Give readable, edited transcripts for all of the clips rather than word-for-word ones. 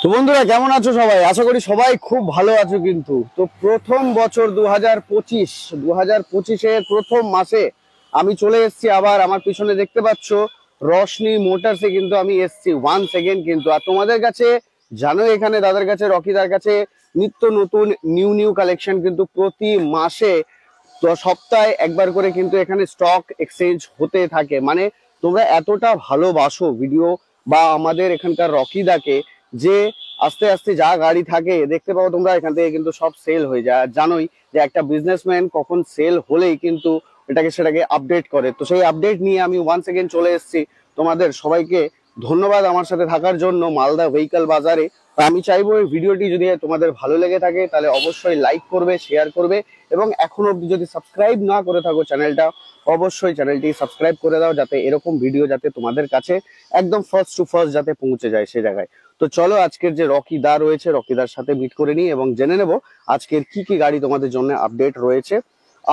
তো বন্ধুরা কেমন আছো সবাই? আশা করি সবাই খুব ভালো আছো। কিন্তু তো প্রথম বছর 2025 প্রথম মাসে আমি চলে এসেছি আবার। আমার পিছনে দেখতে পাচ্ছ রশনি মোটরসে কিন্তু আমি এসেছি ওয়ান সেকেন্ড কিন্তু। আর তোমাদের কাছে জানো এখানে দাদার কাছে রকিদার কাছে নিত্য নতুন নিউ কালেকশন কিন্তু প্রতি মাসে তো সপ্তাহে একবার করে কিন্তু এখানে স্টক এক্সচেঞ্জ হতে থাকে। মানে তোমরা এতটা ভালোবাসো ভিডিও বা আমাদের এখানকার রকিদাকে যে আস্তে আস্তে যা গাড়ি থাকে দেখতে পাও তোমরা এখান থেকে কিন্তু সব সেল হয়ে যায়। আর জানোই যে একটা বিজনেসম্যান কখন সেল হলেই কিন্তু সেটাকে আপডেট করে। তো সেই আপডেট নিয়ে আমি ওয়ান সেকেন্ড চলে এসেছি। তোমাদের সবাইকে ধন্যবাদ আমার সাথে থাকার জন্য মালদা ভেহিকল বাজারে। আমি চাইবো এই ভিডিওটি যদি তোমাদের ভালো লেগে থাকে তাহলে অবশ্যই লাইক করবে, শেয়ার করবে, এবং এখনো অব্দি যদি সাবস্ক্রাইব না করে থাকো চ্যানেলটা, অবশ্যই চ্যানেলটি সাবস্ক্রাইব করে দাও, যাতে এরকম ভিডিও যাতে তোমাদের কাছে একদম ফার্স্ট টু ফার্স্ট যাতে পৌঁছে যায় সে জায়গায়। তো চলো আজকের যে রকিদা রয়েছে রকিদার সাথে মিট করে নিই এবং জেনে নেব আজকের কি কি গাড়ি তোমাদের জন্য আপডেট রয়েছে,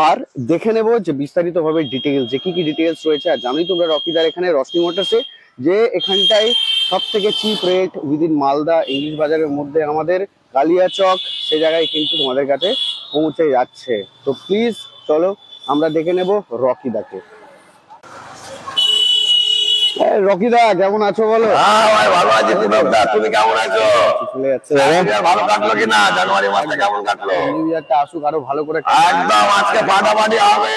আর দেখে নেব যে বিস্তারিত ভাবে ডিটেইলস যে কি ডিটেইলস রয়েছে। আর জানোই তোমরা রকিদার এখানে রশনি মোটরসে যে এখানটায় সব থেকে chip rate within Malda English বাজারের মধ্যে আমাদের কালিয়াচক সে জায়গায় কিন্তু তোমাদের কাছে পৌঁছে যাচ্ছে। তো প্লিজ চলো আমরা দেখে নেব রকিদাকে। রকিদা কেমন আছো বলো? হ্যাঁ ভাই ভালো আছি। তুমি কেমন আছো? ভালো কাটলো কিনা? জানুয়ারি মাসটা কেমন কাটলো? নিউ ইয়ারটা আসুক আরো ভালো করে। একদম আজকে ফাটাফাটি হবে,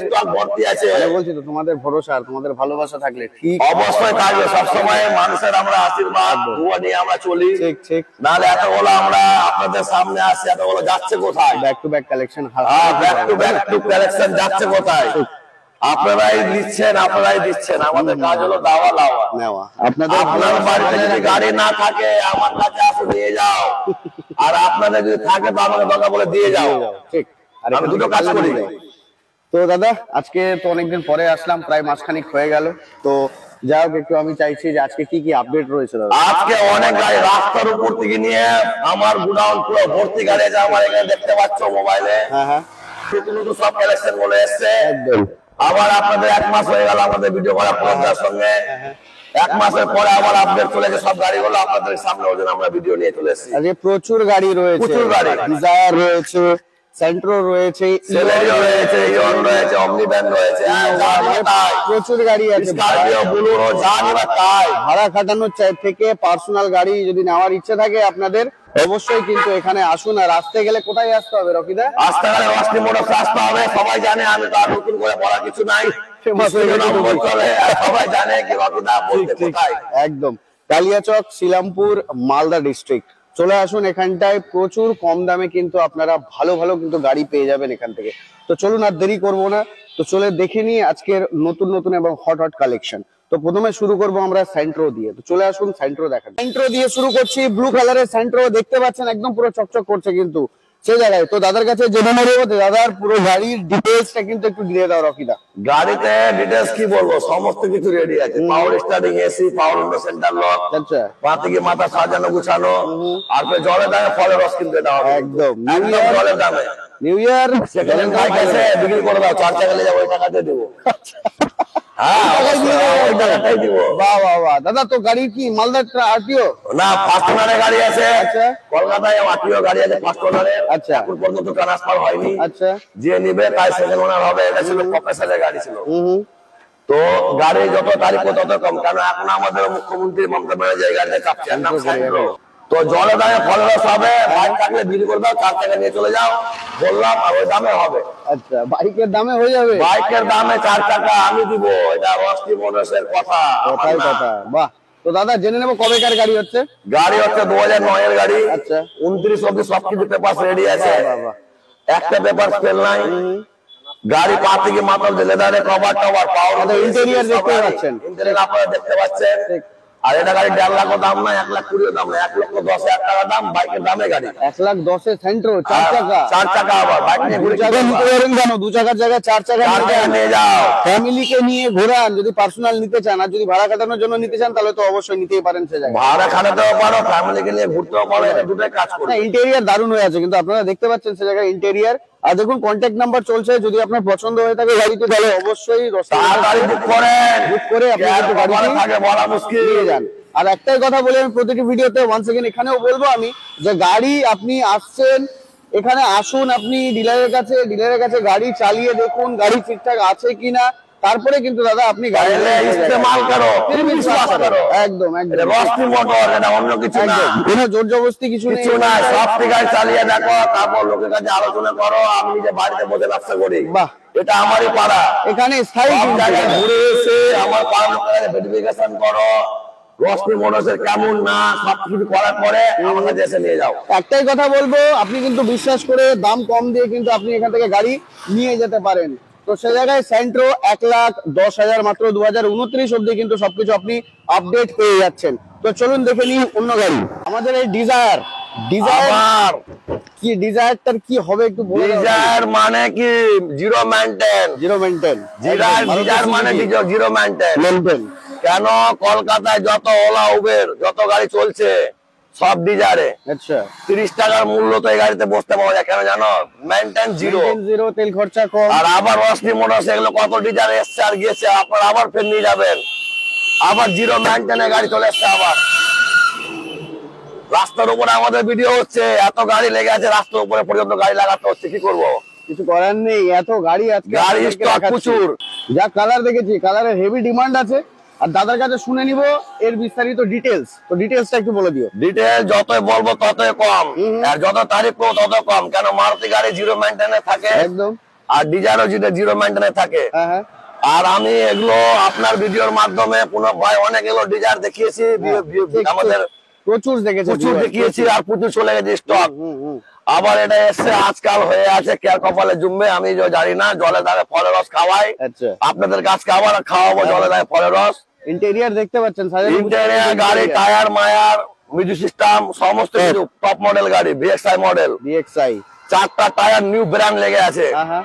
স্টক ভর্তি আছে। বলছি তো তোমাদের ভরসা আর তোমাদের ভালোবাসা থাকলে ঠিক অবশ্যই থাকবে। সবসময় মানুষের আমরা আশীর্বাদ দোয়া নিয়ে আমরা চলি। ঠিক ঠিক। নাহলে এতগুলো আমরা আপনাদের সামনে আসি, এতগুলো যাচ্ছে কোথায়? Back to back collection, back to collection যাচ্ছে কোথায়? আপনারাই দিচ্ছেন আমাদের কাজ হলো দাওয়া নেওয়া। আপনার বাড়িতে যদি গাড়ি না থাকে আমার কাছে আসো নিয়ে যাও, আর আপনাদের যদি থাকে তো আমাকে দরকার বলে দিয়ে যাও। ঠিক, আমি দুটো কাজ করি। তো দাদা আজকে তো অনেকদিন পরে আসলাম, প্রায় মাসখানিক হয়ে গেল। তো যাই হোক একটু আমি চাইছি যে আজকে কি কি আপডেট রয়েছে দাদা। আজকে অনেক গাড়ি রাস্তার উপর থেকে নিয়ে আমার গোডাউন পুরো ভর্তি গাড়ি আছে। আমার এখানে দেখতে পাচ্ছ মোবাইলে। হ্যাঁ নতুন সব কালেকশন বলে এসছে। একদম। আবার আপনাদের এক মাস হয়ে গেল আমাদের ভিডিও করা পর্দার সঙ্গে। এক মাসের পরে আবার আপডেট চলেছে সব গাড়িগুলো আপনাদের সামনে, ওই জন্য আমরা ভিডিও নিয়ে চলে এসেছি। আজকে প্রচুর গাড়ি রয়েছে, প্রচুর গাড়ি, ডিজায়ার রয়েছে, সেন্ট্রো রয়েছে, সেলেরিও রয়েছে, ইয়ন রয়েছে, অমনি ভ্যান রয়েছে। প্রচুর গাড়ি আছে। স্করপিও, বুলেরো, যা নিবা তাই। ভাড়া খাটানোর থেকে পার্সোনাল গাড়ি যদি নেওয়ার ইচ্ছে থাকে আপনাদের অবশ্যই কিন্তু এখানে আসুন। আর আসতে গেলে কোথায় আসতে হবে রকিদা? আসতে গেলে রশনি মোটরসে আসতে হবে। সবাই জানে, আমি তো আর নতুন করে বলা কিছু নাই, সবাই জানে কি রকিদা বলতে কোথায়। একদম কালিয়াচক, শিলামপুর, মালদা ডিস্ট্রিক্ট। চলে আসুন, এখানটায় প্রচুর কম দামে কিন্তু আপনারা ভালো কিন্তু গাড়ি পেয়ে যাবেন এখান থেকে। তো চলুন আর দেরি করবো না, তো চলে দেখে নিই আজকের নতুন এবং হট কালেকশন। তো প্রথমে শুরু করব আমরা সেন্ট্রো দিয়ে। তো চলে আসুন সেন্ট্রো দেখান। সেন্ট্রো দিয়ে শুরু করছি। ব্লু কালারের সেন্ট্রো দেখতে পাচ্ছেন, একদম পুরো চকচক করছে কিন্তু সেই জায়গায়। তো দাদার কাছে জেনে নেবো দাদার পুরো গাড়ির ডিটেলসটা কিন্তু একটু দিয়ে দাও রকিদা। গাড়িতে ডিটেলস কি বলবো, সমস্ত কিছু রেডি আছে। Power starting, AC, power window, centre lock, আচ্ছা, পা থেকে মাথা সাজানো গুছানো, আর জলের দামে ফলের রস কিনতে দেওয়া হবে। একদম জলের দামে। নিউ ইয়ার সেখানে বাইক এসে বিক্রি করে দাও, 4 টাকা নিয়ে যাবো, ওই টাকাতে দেবো। দাদা তো গাড়ি কি মালদার আরটিও না, ফার্স্ট ওনারের গাড়ি আছে। আচ্ছা, কলকাতায় আরটিও গাড়ি আছে ফার্স্ট ওনারের। আচ্ছা, এখন পর্যন্ত ট্রান্সফার হয়নি। আচ্ছা, যে নিবে তাই সেকেন্ড ওনার হবে। এটা ছিল প্রফেসরের গাড়ি ছিল। তো গাড়ি যত তারিখ তত কম, কারণ এখন আমাদের মুখ্যমন্ত্রী মমতা ব্যানার্জি গাড়িতে চাপছেন নাম সেন্ট্রো। তো জলের দামে ফলের রস হবে। বাইক থাকলে বিক্রি করে দাও, 4 টাকা নিয়ে চলে যাও বললাম, আর ওই দামে হবে। আচ্ছা, বাইকের দামে হয়ে যাবে? বাইকের দামে 4 টাকা আমি দিব, এটা রশনি মোটরসের কথা। বাহ। তো দাদা জেনে নেবো কবেকার গাড়ি হচ্ছে? গাড়ি হচ্ছে 2009 এর গাড়ি। আচ্ছা, 29 অব্দি সবকিছু পেপার রেডি আছে, একটা পেপার ফেল নাই। গাড়ি পা থেকে মাথা লেদারে কভার টভার, পাওয়ার ইন্টেরিয়র দেখতে পাচ্ছেন, ইন্টেরিয়র আপনারা দেখতে পাচ্ছেন। আর এটা গাড়ি 1.5 লাখ দাম না, 1,20,000 দাম না, 1,10,000 টাকা দাম। বাইকের দামে গাড়ি 1,10,000 সেন্ট্রো, 4 চাকা। 4 চাকা আবার বাইক নিয়ে ঘুরে যাবেন কেন 2 চাকার জায়গায় 4 চাকা নিয়ে যাও। ফ্যামিলিকে নিয়ে ঘোরান, যদি পার্সোনাল নিতে চান। আর যদি ভাড়া কাটানোর জন্য নিতে চান তাহলে তো অবশ্যই নিতেই পারেন সে জায়গায়। ভাড়া খাটাতেও পারো, ফ্যামিলিকে নিয়ে ঘুরতেও পারো, এটা দুটোই কাজ করবে। ইন্টেরিয়র দারুণ হয়ে আছে কিন্তু আপনারা দেখতে পাচ্ছেন সে জায়গায় ইন্টেরিয়র। আর দেখুন কন্ট্যাক্ট নাম্বার চলছে, যদি আপনার পছন্দ হয়ে থাকে গাড়িতে তাহলে অবশ্যই গাড়ি বুক করেন, বুক করে আপনি কিন্তু গাড়ি থাকে বলা মুশকিল নিয়ে যান। আর একটাই কথা বলি আমি প্রতিটি ভিডিওতে, ওয়ান সেকেন্ড এখানেও বলবো আমি, যে গাড়ি আপনি আসছেন এখানে আসুন, আপনি ডিলারের কাছে গাড়ি চালিয়ে দেখুন গাড়ি ঠিকঠাক আছে কিনা, তারপরে কিন্তু দাদা আপনি গাড়ি ইস্তেমাল করো, বিশ্বাস করো। একদম এটা একদম রসনি মোটর, এটা অন্য কিছু না, কোনো জোর জবরদস্তি কিছু নেই, কিছু না। সব থেকে চালিয়ে দেখো, তারপর লোকের কাছে আলোচনা করো। আমি নিজে বাড়িতে বসে ব্যবসা করি, বাহ, এটা আমারই পাড়া, এখানে স্থায়ী সব কিন্তু জায়গায় এটা। ঘুরে এসে আমার পাড়ার লোকের কাছে ভেরিফিকেশন করো, রসনি মোটরসের কেমন না সবকিছু করার পরে আমার কাছে এসে নিয়ে যাও। একটাই কথা বলবো, আপনি কিন্তু বিশ্বাস করে দাম কম দিয়ে কিন্তু আপনি এখান থেকে গাড়ি নিয়ে যেতে পারেন। তো সে জায়গায় সেন্ট্রো 1,10,000 মাত্র 2029 অব্দি কিন্তু সবকিছু আপনি আপডেট পেয়ে যাচ্ছেন। তো চলুন দেখে নিই অন্য গাড়ি, আমাদের এই ডিজায়ার আবার কি, ডিজায়ারটার কি হবে একটু বলে দাও। ডিজায়ার মানে কি? Zero maintain. Zero maintain, desire মানে জিরো মেইনটেইন। কেন? কলকাতায় যত ওলা উবের যত গাড়ি চলছে সব ডিজায়ারে। আচ্ছা, 30 টাকার মূল্য তো এই গাড়িতে বসতে পাওয়া যায়, কেন জানো? মেইনটেইন জিরো, জিরো, তেল খরচা কম। আর আবার রসনি মোটরস এগুলো কত ডিজায়ার এসছে আর গিয়েছে, আপনার আবার ফের নিয়ে যাবেন, আবার জিরো মেইনটেইনে গাড়ি চলে এসছে। আবার রাস্তার উপরে আমাদের ভিডিও হচ্ছে, এত গাড়ি লেগে আছে রাস্তার উপরে পর্যন্ত গাড়ি লাগাতে হচ্ছে, কি করবো? কিছু করার নেই, এত গাড়ি আজকে গাড়ি আপনাদেরকে স্টক দেখাচ্ছি। প্রচুর। যা কালার দেখেছি, কালারের হেভি ডিমান্ড আছে। আর দাদার কাছে শুনে নিব এর বিস্তারিত ডিটেলস। তো ডিটেলসটা একটু বলে দিও। ডিটেল যতই বলবো ততই কম, আর যত তারিখ করবো তত কম। কেন? মারুতি গাড়ি জিরো মেইনটেইনে থাকে একদম, আর ডিজায়ারও জিরো মেইনটেইনে থাকে। হ্যাঁ হ্যাঁ, আর আমি এগুলো আপনার ভিডিওর মাধ্যমে পুনঃ ভাই অনেক এগুলো ডিজায়ার দেখিয়েছি, আমাদের প্রচুর দেখেছি, প্রচুর দেখিয়েছি আর প্রচুর চলে গেছে স্টক। আবার এটা এসছে আজকাল হয়ে আছে, কেয়ার কপালে জুমবে আমি জানি না। জলে দাঁড়ে ফলের রস খাওয়াই, আচ্ছা, আপনাদের কাছে আবার খাওয়াবো জলে দাঁড়ে ফলের রস। ইন্টেরিয়ার দেখতে পাচ্ছেন, ইন্টেরিয়ার গাড়ি, টায়ার মায়ার, মিউজিক সিস্টেম সমস্ত কিছু টপ মডেল গাড়ি, ভিএক্সআই মডেল, ভিএক্সআই, 4টা টায়ার নিউ ব্র্যান্ড লেগে আছে। হ্যাঁ,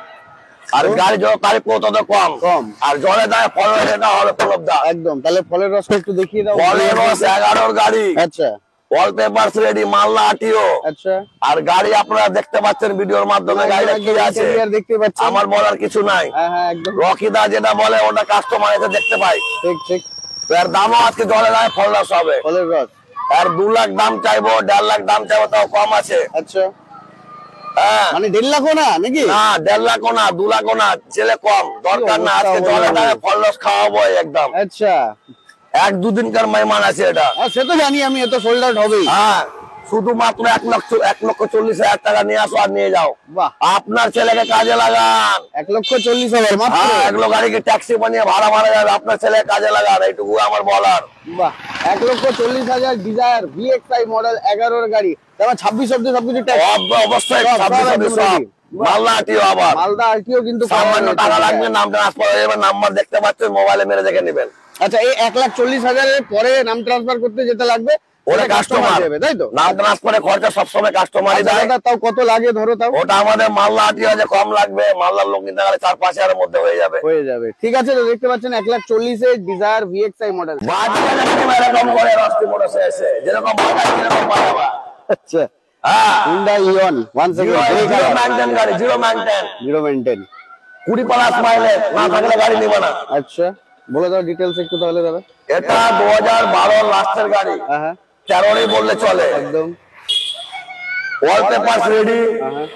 আর গাড়ি যত তারিখ তত কম কম। আর জলে দাঁড়ে ফলের রস এটা হবে উপলব্ধ। একদম, তাহলে ফলের রসটা একটু দেখিয়ে দাও। ফলের রস 11 গাড়ি, আচ্ছা ওয়ালপেপারস রেডি, মাল্লা আটিও। আচ্ছা, আর গাড়ি আপনারা দেখতে পাচ্ছেন ভিডিওর মাধ্যমে, গাড়িটা কি আছে ইন্টেরিয়ার দেখতে পাচ্ছেন, আমার বলার কিছু নাই। হ্যাঁ হ্যাঁ, একদম রকিদা যেটা বলে ওটা কাস্টমার এসে দেখতে পাই। ঠিক ঠিক, তো এর দামও আজকে জলে দাঁড়ে ফল রস হবে। ফলের রস, আর 2 লাখ দাম চাইবো, 1.5 লাখ দাম চাইবো, তাও কম আছে। আচ্ছা, হ্যাঁ, মানে 1.5 লাখও না নাকি? না 1.5 লাখও না, 2 লাখও না, ছেলে কম দরকার না। আজকে জলে দাঁড়ে ফল রস খাওয়াবো একদম। আচ্ছা, 1-2 দিনকার মেহমান আছে এটা। সে তো জানি আমি, এত সোল্ড আউট হবেই। হ্যাঁ, শুধুমাত্র 1,40,000 টাকা নিয়ে আসো আর নিয়ে যাও। বাহ, আপনার ছেলেকে কাজে লাগান। 1,40,000 মাত্র? হ্যাঁ, এগুলো গাড়িকে ট্যাক্সি বানিয়ে ভাড়া মারা যাবে, আপনার ছেলে কাজে লাগান, এইটুকু আমার বলার। বাহ, 1,40,000 ডিজায়ার ভিএক্সআই মডেল 11 এর গাড়ি, তারপর 26 অব্দি সবকিছু ট্যাক্স। অবশ্যই সব 26 সব মালদা আটিও। আবার মালদা আরটিও কিন্তু সামান্য টাকা লাগবে, নাম ট্রান্সফার হয়ে যাবে, নাম্বার দেখতে পাচ্ছেন, মোবাইলে মেরে দেখে নেবেন। আচ্ছা, এই 1,40,000 এর পরে নাম ট্রান্সফার করতে যেতে লাগবে, ওটা কাস্টমার দেবে, তাই তো? নাম ট্রান্সফারের খরচা সবসময় কাস্টমারই আচ্ছা, দেয়। দাদা তাও কত লাগে ধরো, তাও ওটা আমাদের মালদা আটিও আছে, কম লাগবে। মালদার লোক নিতে গেলে 4-5 হাজারের মধ্যে হয়ে যাবে। হয়ে যাবে, ঠিক আছে। তো দেখতে পাচ্ছেন 1,40,000 এর ডিজায়ার ভিএক্সআই মডেল। বাজারে এরকম করে রস্তি মোটরসে এসে যেরকম বাজার সেরকম বাজাবা। আচ্ছা, হ্যাঁ, Hyundai Ion 1 জিরো মেইনটেইন গাড়ি, জিরো মেইনটেইন, 0 মেইনটেইন, 20+ মাইলেজ, না থাকলে গাড়ি নিবে না। আচ্ছা, বলে দাও ডিটেইলস একটু তাহলে দাদা। এটা 2012 লাস্টের গাড়ি, হ্যাঁ হ্যাঁ, 13 বললে চলে। একদম, ওয়ালপেপারস রেডি, হ্যাঁ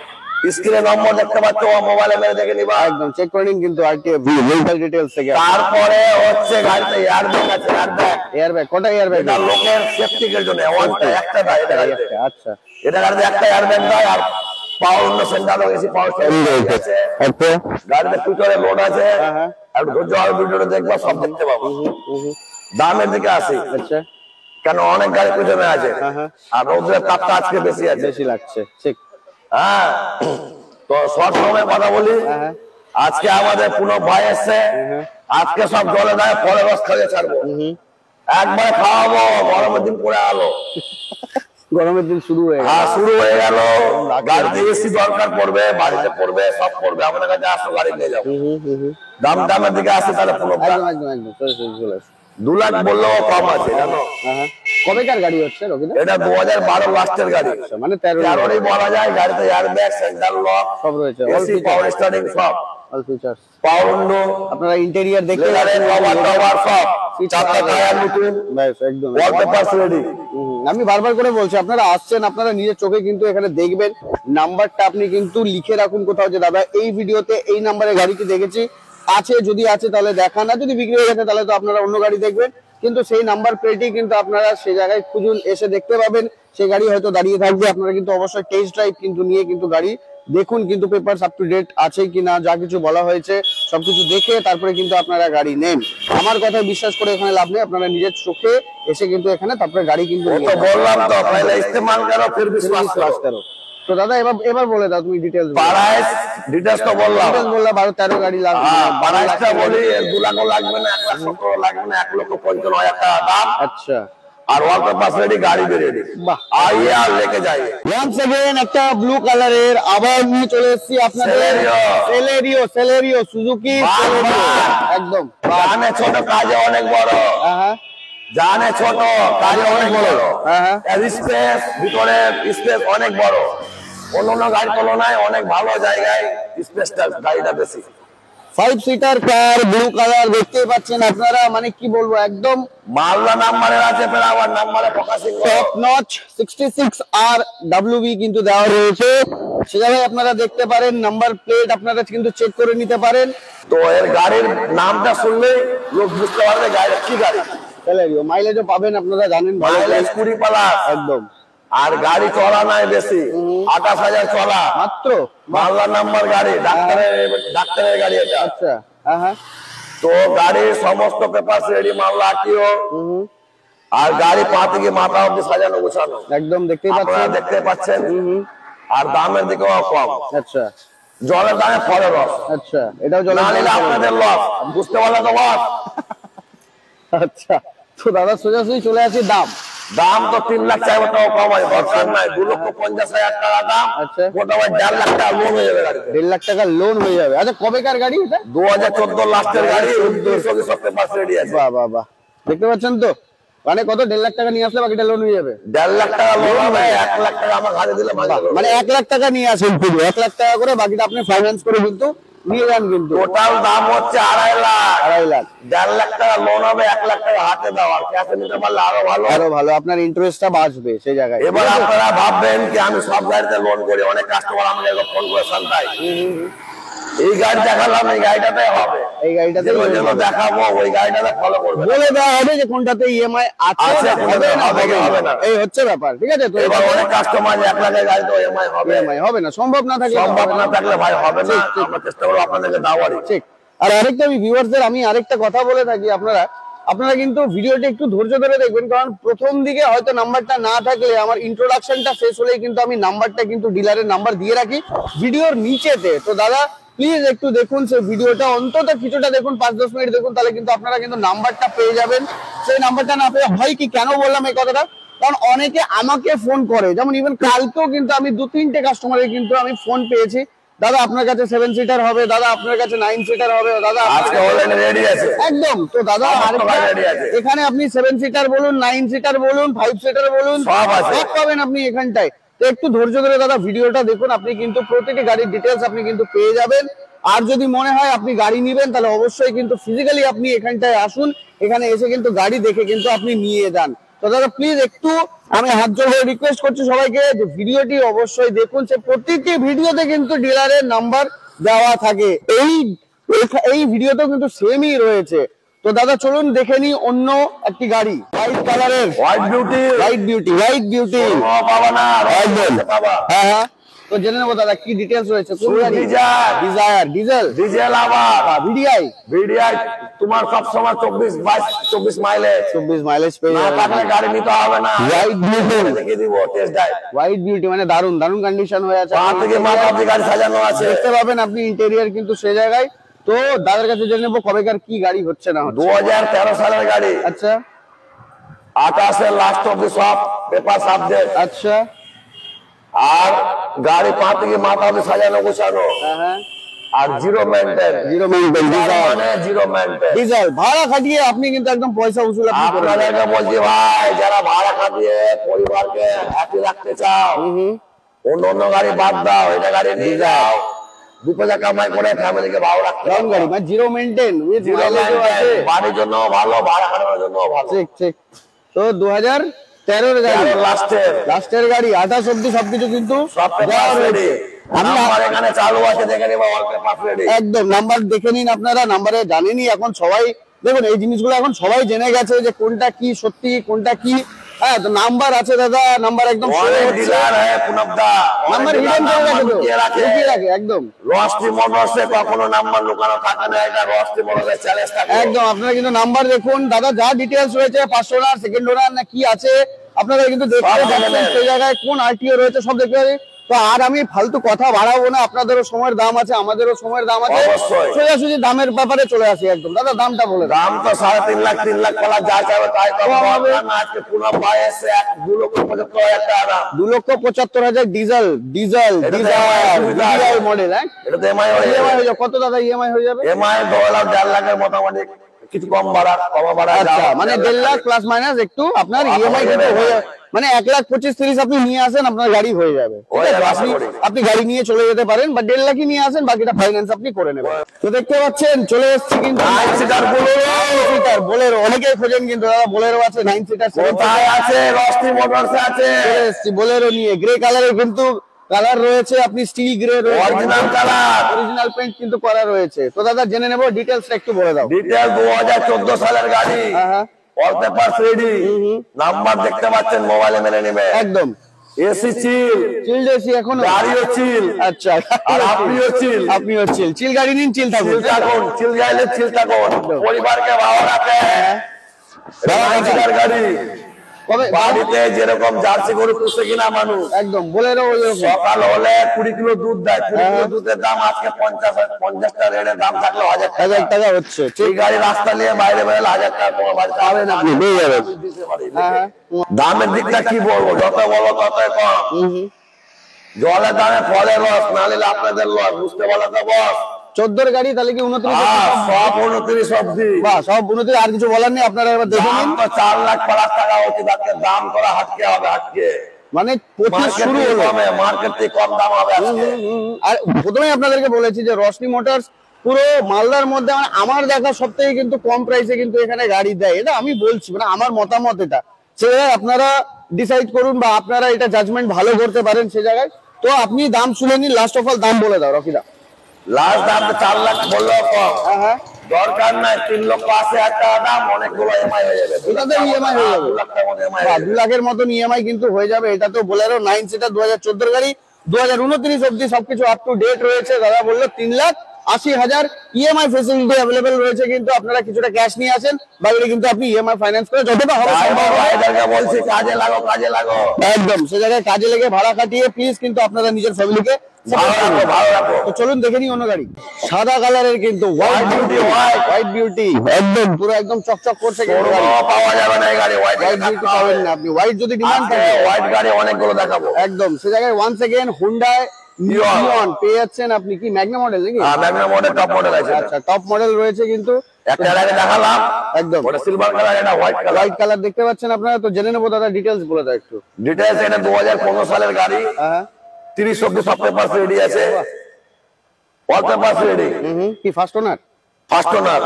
স্ক্রিনে নম্বর দেখতে পাচ্ছ, মোবাইলে মেরে দেখে নিবা। একদম, চেক করে নিন কিন্তু আরটিএ ভেহিকল ডিটেইলস থেকে। তারপরে হচ্ছে গাড়িতে এয়ারব্যাগ আছে, এয়ারব্যাগ, কটা এয়ারব্যাগ? এটা লোকের সেফটির জন্য, একটা দেয় এটা গাড়িতে। আচ্ছা, এটা গাড়িতে একটা এয়ারব্যাগ দেয়, আর পাওয়ার অন্য সেন্টার এসি পাওয়ার আছে। আচ্ছা, গাড়িতে ফিউচারে লোড আছে, হ্যাঁ হ্যাঁ, আর ধৈর্য আর ভিডিওটা দেখবা, সব দেখতে পাবো। দামের দিকে আসি, আচ্ছা, কেন অনেক গাড়ি পিছনে আছে, হ্যাঁ হ্যাঁ, আর রোদের তাপটা আজকে বেশি আছে। বেশি লাগছে, ঠিক, হ্যাঁ, তো শর্ট সময় কথা বলি। হ্যাঁ হ্যাঁ, আজকে আমাদের পুনঃ ভাই এসছে, আজকে সব জলে দেয় ফলের রস খাইয়ে ছাড়বো, একবারে খাওয়াবো। গরমের দিন পড়ে গেল, গরমের দিন শুরু হয়ে গেল, হ্যাঁ শুরু হয়ে গেল। গাড়িতে এসি দরকার পড়বে, বাড়িতে পড়বে, সব পড়বে। আমাদের কাছে আসো, গাড়ি নিয়ে যাবো। দামের দিকে আসি তাহলে পুনঃ একদম একদম একদম, চলে আসো। 2 লাখ বললেও কম আছে, জানো। হ্যাঁ হ্যাঁ, কবেকার গাড়ি হচ্ছে রকিদা? এটা 2012 লাস্টের গাড়ি, মানে 13 বলা যায়। গাড়িতে এয়ারব্যাগ, সেন্টার লক সব রয়েছে, এসি, পাওয়ার স্টার্টিং, সব অল ফিচার্স। পাওয়ার উইন্ডো, আপনারা ইন্টেরিয়ার দেখতে কভার টভার সব চারটা টায়ার নতুন, ব্যাস একদম ওয়ালপেপারস রেডি। আমি বারবার করে বলছি, আপনারা আসছেন, আপনারা নিজের চোখে কিন্তু এখানে দেখবেন। নাম্বারটা আপনি কিন্তু লিখে রাখুন কোথাও, যে দাদা এই ভিডিওতে এই নাম্বারে গাড়িটি দেখেছি, আছে যদি আছে তাহলে দেখা, না যদি বিক্রি হয়ে গেছে তাহলে তো আপনারা অন্য গাড়ি দেখবেন। কিন্তু সেই নাম্বার প্লেটই কিন্তু আপনারা সেই জায়গায় খুঁজুন, এসে দেখতে পাবেন সেই গাড়ি হয়তো দাঁড়িয়ে থাকবে। আপনারা কিন্তু অবশ্যই টেস্ট ড্রাইভ কিন্তু নিয়ে কিন্তু গাড়ি দেখুন, কিন্তু পেপারস আপ টু ডেট আছে কিনা, যা কিছু বলা হয়েছে সবকিছু দেখে তারপরে কিন্তু আপনারা গাড়ি নেন। আমার কথা বিশ্বাস করে এখানে লাভ নেই, আপনারা নিজের চোখে এসে কিন্তু এখানে তারপরে গাড়ি কিন্তু ও তো বললাম তো, পহলে ইস্তেমাল করো ফির বিশ্বাস ক্লাস করো। করো। তো দাদা এবার বলে দাও তুমি ডিটেলস। প্রাইস ডিটেইলস তো বললাম, বললা 12-13 গাড়ি লাগবে। প্রাইসটা বলি, 2 লাখ লাগবে না, 1,70,000 লাগবে না, 1,55,000 টাকা দাম। আচ্ছা, আর ওয়ালপেপারস রেডি, গাড়ি রেডি। বাহ, আইয়ে আর লেকে যাইয়ে। ওয়ান্স अगेन একটা ব্লু কালারের আবার নিয়ে চলে এসেছি আপনাদের সেলেরিও সুজুকি সেলেরিও। একদম জানে ছোট, কাজে অনেক বড়। হ্যাঁ জানে ছোট, কাজে অনেক বড়। হ্যাঁ এর স্পেস, ভিতরে স্পেস অনেক বড়। অন্য গাড়ির তুলনায় অনেক ভালো জায়গায় স্পেসটা গাড়িটা বেশি। 5 সিটার কার, ব্লু কালার দেখতেই পাচ্ছেন আপনারা, মানে কি বলবো, একদম মালদা নাম্বারের আছে, ফের আবার নাম্বারে ফোকাসিং টপ নচ 66 আর WB কিন্তু দেওয়া রয়েছে। সেভাবে আপনারা দেখতে পারেন, নাম্বার প্লেট আপনারা কিন্তু চেক করে নিতে পারেন। তো এর গাড়ির নামটা শুনলেই লোক বুঝতে পারবে গাড়িটা কি গাড়ি। সেলেরিও মাইলেজও পাবেন, আপনারা জানেন ভালো। মাইলেজ 20 প্লাস একদম। আর গাড়ি চলা নাই বেশি, 28,000 চলা মাত্র। বাংলা নাম্বার গাড়ি, ডাক্তারের গাড়ি এটা। আচ্ছা, হ্যাঁ। তো গাড়ির সমস্ত পেপার রেডি, মামলা আটিও। আর গাড়ি পা থেকে মাথা অব্দি সাজানো গোছানো, একদম দেখতেই আপনারা পাচ্ছেন। দেখতে পাচ্ছেন। আর দামের দিকেও কম। আচ্ছা জলের দামে ফলের রস। আচ্ছা, এটাও জলের না নিলে আপনাদের লস, বুঝতে পারলে তো বস। আচ্ছা, তো দাদা সোজাসুজি চলে আসি দাম তো 3 লাখ চাইবো, তাও কম হয়, দরকার নাই। 2,50,000 টাকা দাম। আচ্ছা। মোটামুটি 1.5 লাখ টাকা লোন হয়ে যাবে গাড়িতে। 1.5 লাখ টাকা লোন হয়ে যাবে। আচ্ছা, কবেকার গাড়ি এটা? 2014 লাস্টের গাড়ি, 19 সব পেপার রেডি আছে। বাহ, দেখতে পাচ্ছেন তো, মানে কত 1.5 লাখ টাকা নিয়ে আসলে বাকিটা লোন হয়ে যাবে। 1.5 লাখ টাকা লোন হবে, 1 লাখ টাকা আমার হাতে দিলে মানে 1 লাখ টাকা নিয়ে আসেন পুরো, 1 লাখ টাকা করে, বাকিটা আপনি ফাইন্যান্স করে কিন্তু নিয়ে যান। কিন্তু টোটাল দাম হচ্ছে 2.5 লাখ। 2.5 লাখ। 1.5 লাখ টাকা লোন হবে, 1 লাখ টাকা হাতে দাও। আর ক্যাশে নিতে পারলে আরো ভালো, আপনার ইন্টারেস্টটা বাঁচবে সেই জায়গায়। এবার আপনারা ভাববেন কি আমি সব গাড়িতে লোন করি, অনেক কাস্টমার আমাকে ফোন করে শান্তাই এই গাড়ি দেখালাম, এই গাড়িটাতে হবে, এই গাড়িটাতে দেখাবো, ওই গাড়িটাতে ফলো করবে, বলে দেওয়া হবে যে কোনটাতে ইএমআই আছে, হবে না। এই হচ্ছে ব্যাপার, ঠিক আছে। তো এবার অনেক কাস্টমার 1 লাখের গাড়ি তো ইএমআই হবে না, সম্ভব না থাকলে ভাই হবে না। আমরা চেষ্টা করবো আপনাদেরকে দেওয়ারই। ঠিক। আর আরেকটা আমি ভিউয়ারদের আমি আরেকটা কথা বলে থাকি, আপনারা কিন্তু ভিডিওটা একটু ধৈর্য ধরে দেখবেন, কারণ প্রথম দিকে হয়তো নাম্বারটা না থাকলে, আমার ইন্ট্রোডাকশনটা শেষ হলেই কিন্তু আমি নাম্বারটা কিন্তু ডিলারের নাম্বার দিয়ে রাখি ভিডিওর নিচেতে। তো দাদা প্লিজ একটু দেখুন সেই ভিডিওটা, অন্তত কিছুটা দেখুন, 5-10 মিনিট দেখুন, তাহলে কিন্তু আপনারা কিন্তু নাম্বারটা পেয়ে যাবেন। সেই নাম্বারটা না পেয়ে হয় কি, কেন বললাম এই কথাটা, কারণ অনেকে আমাকে ফোন করে, যেমন ইভেন কালকেও কিন্তু আমি 2-3টে কাস্টমারের কিন্তু আমি ফোন পেয়েছি, দাদা আপনার কাছে 7 সিটার হবে, দাদা আপনার কাছে 9 সিটার হবে, দাদা রেডি আছে একদম। তো দাদা এখানে আপনি 7 সিটার বলুন, 9 সিটার বলুন, 5 সিটার বলুন, সব পাবেন আপনি এখানটায়। তো একটু ধৈর্য ধরে দাদা ভিডিওটা দেখুন, আপনি কিন্তু প্রতিটি গাড়ির ডিটেলস আপনি কিন্তু পেয়ে যাবেন। আর যদি মনে হয় আপনি গাড়ি নেবেন, তাহলে অবশ্যই কিন্তু ফিজিক্যালি আপনি এখানটায় আসুন, এখানে এসে কিন্তু গাড়ি দেখে কিন্তু আপনি নিয়ে যান। তো দাদা প্লিজ একটু আমি হাত জোড় করে রিকোয়েস্ট করছি সবাইকে যে ভিডিওটি অবশ্যই দেখুন, সে প্রতিটি ভিডিওতে কিন্তু ডিলারের নাম্বার দেওয়া থাকে, এই ভিডিওতেও কিন্তু সেমই রয়েছে। তো দাদা চলুন দেখে নি অন্য একটি গাড়ি, হোয়াইট কালারের, হোয়াইট বিউটি পাবা না, হ্যাঁ। তো জেনে নেবো দাদা কি ডিটেলস রয়েছে। ডিজায়ার ডিজেল আবার ভিডিআই তোমার সব সময় 24 মাইলেজ পেয়ে না থাকলে গাড়ি নিতে হবে না। হোয়াইট বিউটি মানে দারুন কন্ডিশন হয়ে আছে, পা থেকে মাথা অবধি গাড়ি সাজানো আছে, দেখতে পাবেন আপনি ইন্টেরিয়র কিন্তু সেই জায়গায়। তো দাদার কাছে জেনে নেবো কবেকার কি গাড়ি হচ্ছে না হচ্ছে। 2013 সালের গাড়ি। আচ্ছা, 28 লাস্ট অবধি সব পেপার আপডেট। আচ্ছা। আর গাড়ি পা থেকে মাথা অবধি সাজানো গোছানো, আর জিরো মেইনটেইন ডিজেল ভাড়া খাটিয়ে আপনি কিন্তু একদম পয়সা উসুল আপনাদেরকে বলছি ভাই, যারা ভাড়া খাটিয়ে পরিবারকে হ্যাপি রাখতে চাও, অন্য গাড়ি বাদ দাও, এটা গাড়ি নিয়ে যাও। দু পয়সা কামাই করে ফ্যামিলিকে ভালো রাখতে দারুণ গাড়ি, মানে জিরো মেইনটেইন উইথ মাইলেজও আছে। বাড়ির জন্য ভালো, ভাড়া খাটানোর জন্য ভালো। ঠিক ঠিক। তো 2013 এর গাড়ি, লাস্টের গাড়ি, 28 অব্দি সবকিছু কিন্তু সব দেওয়া পেপার রয়েছে। রেডি, নাম্বার এখানে চালু আছে, দেখে নিবা, অল পেপার রেডি। একদম নাম্বার দেখে নিন আপনারা, নাম্বারে জানেনই এখন সবাই। দেখুন এই জিনিসগুলো এখন সবাই জেনে গেছে যে কোনটা কি সত্যি কোনটা কি। হ্যাঁ, তো নাম্বার আছে দাদা, নাম্বার একদম ডিলার है পুনবদা, নাম্বার হিডেন করে রাখে, তো লুকিয়ে রাখে একদম। রস্টি মোটরসে কখনো নাম্বার লুকানো থাকে না, এটা রস্টি মোটরসের চ্যালেঞ্জ থাকে একদম। আপনারা কিন্তু নাম্বার দেখুন দাদা, যা ডিটেইলস রয়েছে, ফার্স্ট ওনার, সেকেন্ড ওনার না কি আছে, আপনারা কিন্তু দেখতে পাচ্ছেন সেই জায়গায় কোন আরটিও রয়েছে সব দেখতে পাচ্ছেন। তো আর আমি ফালতু কথা বাড়াবো না, আপনাদেরও সময়ের দাম আছে, আমাদেরও সময়ের দাম আছে, অবশ্যই। সোজাসুজি দামের ব্যাপারে চলে আসি একদম। দাদা দামটা বলে দাও। দাম তো 3.5 লাখ 3 লাখ কলা যা চাবে তাই কম হবে না। আজকে পুরো বাইসে 2,75,000 টাকা দাম। 2,75,000 ডিজেল ডিজেল ডিজেল মডেল। হ্যাঁ, এটা তো এমআই ইএমআই হয়ে যাবে কত দাদা? ইএমআই হয়ে যাবে এমআই 2 লাখ 1.5 লাখের মোটামুটি, কিছু কম বাড়া আচ্ছা, মানে 1.5 লাখ প্লাস মাইনাস একটু আপনার ইএমআই কিন্তু হয়ে যাবে, মানে 1,25,30 আপনি নিয়ে আসেন, আপনার গাড়ি হয়ে যাবে। আপনি গাড়ি নিয়ে চলে যেতে পারেন, বা 1.5 লাখই নিয়ে আসেন, বাকিটা ফাইন্যান্স আপনি করে নেবেন। তো দেখতে পাচ্ছেন চলে এসেছি কিন্তু 9 সিটার বোলেরো, অনেকেই খোঁজেন কিন্তু দাদা, বোলেরো আছে 9 সিটার, 7 সিটার আছে, রস্টি মোটরস আছে। চলে এসেছি বোলেরো নিয়ে। গ্রে কালারের কিন্তু কালার রয়েছে, আপনি স্টিল গ্রে রয়েছে, অরিজিনাল কালার, অরিজিনাল পেইন্ট কিন্তু করা রয়েছে। তো দাদা জেনে নেব ডিটেইলসটা একটু বলে দাও। ডিটেইল 2014 সালের গাড়ি, হ্যাঁ, অল পেপার রেডি, নাম্বার দেখতে পাচ্ছেন, মোবাইলে মেনে নেবে একদম। এসি চিল, চিল এসি এখনো, গাড়িও চিল। আচ্ছা, আর আপনিও চিল, আপনিও চিল। চিল গাড়ি নিন, চিল থাকুন, চিল থাকুন, চিল গাইলে চিল থাকুন, পরিবারকে ভালো রাখে। গাড়ি কবে বাড়িতে যেরকম জার্সি গরু পুষে কিনা মানুষ, একদম বোলেরো সকাল হলে 20 কিলো দুধ দেয়, 20 কিলো দুধের দাম আজকে 50টা রেটের দাম থাকলে 1000 টাকা হচ্ছে। এই গাড়ি রাস্তা নিয়ে বাইরে বেরোলে 1000 টাকা তোমার বাড়িতে পাবেন, আপনি নিয়ে যাবেন। দামের দিকটা কি বলবো, যত বলো ততই কম। জলের দামে ফলের রস না নিলে আপনাদের লস, বুঝতে বলো তো বস। 14 গাড়ি তাহলে কি 29? সব 29 অব্দি, সব 29, আর কিছু বলার নেই, আপনারা এবার দেখে নিন। 4 লাখ 50 টাকা হচ্ছে, তাকে দাম করা হাটকে হবে, হাটকে মানে প্রচুর শুরু হলো, মার্কেট থেকে কম দাম হবে আজকে। আর প্রথমেই আপনাদেরকে বলেছি যে রশনি মোটরস পুরো মালদার মধ্যে, মানে আমার দেখা সব থেকে কিন্তু কম প্রাইসে কিন্তু এখানে গাড়ি দেয়। এটা আমি বলছি, মানে আমার মতামত এটা, সে জায়গায় আপনারা ডিসাইড করুন, বা আপনারা এটা জাজমেন্ট ভালো করতে পারেন সে জায়গায়। তো আপনি দাম শুনে নিন, লাস্ট অফ অল দাম বলে দাও রকিদা। লাস্ট দাম 4 লাখ বললেও কম, হ্যাঁ, দরকার নাই 3,80,000 টাকা দাম, অনেকগুলো ইএমআই হয়ে যাবে, এটাতে ইএমআই হয়ে যাবে, 2 লাখ টাকার মতো ইএমআই, 2 লাখের মতন ইএমআই কিন্তু হয়ে যাবে। এটা তো বোলেরো 9 সিটার 2014 গাড়ি, 2029 অব্দি সবকিছু আপ টু ডেট রয়েছে। দাদা বললো 3,80,000 ইএমআই ফেসিলিটি অ্যাভেলেবেল রয়েছে, কিন্তু আপনারা কিছুটা ক্যাশ নিয়ে আসেন, বাকিটা কিন্তু আপনি ইএমআই ফাইন্যান্স করে যতটা হবে সম্ভব বলছি কাজে লাগো, কাজে লাগো, একদম সে জায়গায় কাজে লেগে ভাড়া কাটিয়ে প্লিজ কিন্তু আপনারা নিজের ফ্যামিলিকে ভালো রাখো। তো চলুন দেখে নিই অন্য গাড়ি। সাদা কালারের কিন্তু হোয়াইট বিউটি, একদম পুরো একদম চকচক করছে, কিন্তু পাওয়া যাবে না এই গাড়ি, হোয়াইট বিউটি পাবেন না আপনি। হোয়াইট যদি ডিমান্ড থাকে, হোয়াইট গাড়ি অনেকগুলো দেখাবো, একদম সে জায়গায় ওয়ান সেকেন্ড হুন্ডাই নিয়ন পেয়ে যাচ্ছেন আপনি। কি ম্যাগনা মডেল নাকি? ম্যাগনা মডেল, টপ মডেল আছে। আচ্ছা, টপ মডেল রয়েছে কিন্তু, একটা আগে দেখালাম, একদম ওটা সিলভার কালার, এটা হোয়াইট কালার দেখতে পাচ্ছেন আপনারা। তো জেনে নেবো দাদা ডিটেইলস বলে দাও একটু। ডিটেইলস, এটা 2015 সালের গাড়ি, হ্যাঁ, 30 অব্দি সব পেপার রেডি আছে, অল পেপার রেডি। কি ফার্স্ট ওনার? ফার্স্ট ওনার,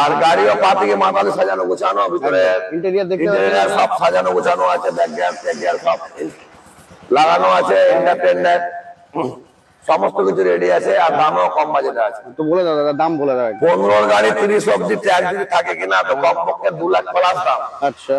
আর গাড়িও পা থেকে মাথা দিয়ে সাজানো গোছানো, ভিতরে ইন্টেরিয়র দেখতে ইন্টেরিয়র সব সাজানো গোছানো আছে, ব্যাক গিয়ার টেক গিয়ার সব লাগানো আছে, ইন্ডিপেন্ডেন্ট সমস্ত কিছু রেডি আছে, আর দামও কম বাজেটে আছে। তো বলে দাও দাদা, দাম বলে দাও। 15 গাড়ি 30 অব্দি ট্যাক্স যদি থাকে কিনা, তো কমপক্ষে 2 লাখ প্লাস দাম। আচ্ছা,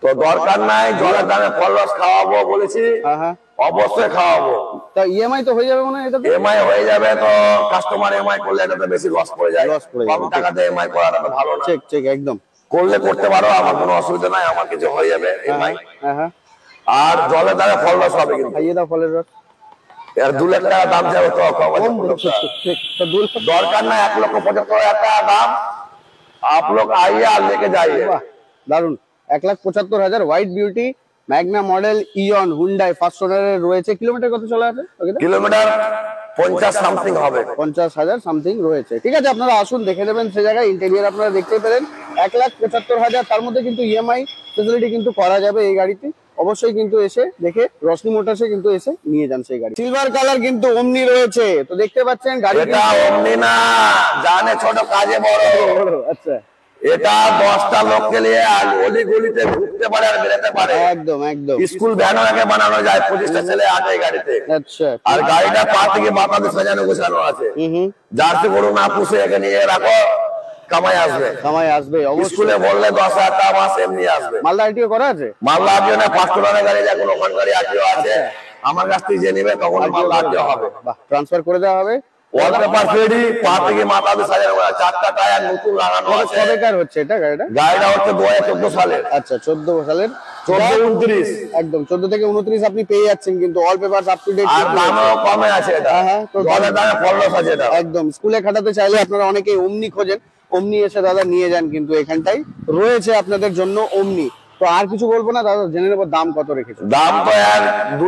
তো দরকার নাই, জলের দামে ফল রস খাওয়াবো বলেছি, হ্যাঁ, অবশ্যই খাওয়াবো। তা ইএমআই তো হয়ে যাবে মনে হয় এটাতে? এমআই হয়ে যাবে, তো কাস্টমার এমআই করলে এটাতে বেশি লস পড়ে যায়, কম টাকাতে এমআই করাটা তো ভালো না। চেক একদম করলে করতে পারো, আমার কোনো অসুবিধা নাই, আমার কিছু হয়ে যাবে এমআই। হ্যাঁ, আর জলের দামে ফল রস হবে, কিন্তু খাইয়ে দাও ফলের রস। এর 2 লাখ টাকা দাম যাবে, তো দরকার নাই 1,75,000 টাকা দাম। आप लोग आइए और लेके जाइए। দারুন, 1,75,000 white beauty Magna model Eon Hyundai first ওনারের রয়েছে। কিলোমিটার কত চলা আছে? কিলোমিটার 50 সামথিং হবে, 50,000 সামথিং রয়েছে। ঠিক আছে, আপনারা আসুন দেখে নেবেন সে জায়গায়। ইন্টেরিয়র আপনারা দেখতে পেলেন, 1,75,000, তার মধ্যে কিন্তু ইএমআই ফেসিলিটি কিন্তু করা যাবে এই গাড়িতে। অবশ্যই কিন্তু এসে দেখে রশনি মোটরসে কিন্তু এসে নিয়ে যান সেই গাড়ি। সিলভার কালার কিন্তু ওমনি রয়েছে, তো দেখতে পাচ্ছেন গাড়ি এটা অমনি না, জানে ছোট কাজে বড়। আচ্ছা, এটা 10টা লোককে নিয়ে আর অলি গলিতে ঘুরতে পারে আর বেরোতে পারে। একদম একদম। স্কুল ভ্যানও আগে বানানো যায়, 25টা ছেলে আছে এই গাড়িতে। আচ্ছা, আর গাড়িটা পা থেকে মাথা দিয়ে সাজানো গোছানো আছে। জার্সি গরু না পুষে এখানে নিয়ে রাখো, কামাই আসবে। কামাই আসবে অবশ্যই। স্কুলে বললে 10,000 টাকা মাস এমনি আসবে। মালদা আইটিও করা আছে? মালদা আটিও না, 5 টনের গাড়ি যখন ওখান গাড়ি আটিও আছে, আমার কাছ থেকে যে নেবে তখন মালদা আটিও হবে। বাহ, ট্রান্সফার করে দেওয়া হবে। ওয়ালপেপার রেডি, পা থেকে মাথা দিয়ে সাজানো আছে, 4টা টায়ার নতুন লাগানো আছে। কবেকার হচ্ছে এটা গাড়িটা? গাড়িটা হচ্ছে 2014 সালের। আচ্ছা, 14 সালের 14-29 একদম 14 থেকে 29 আপনি পেয়ে যাচ্ছেন কিন্তু all papers up to date. আর দামও কমে আছে এটা। হ্যাঁ, তো জলের দামে ফলস আছে এটা। একদম স্কুলে খাটাতে চাইলে আপনারা অনেকেই ওমনি খোঁজেন, ওমনি এসে দাদা নিয়ে যান, কিন্তু এখানটাই রয়েছে আপনাদের জন্য ওমনি। তো আর কিছু বলবো না দাদা, জেনে নেবো দাম কত রেখেছে। দাম তো আর 2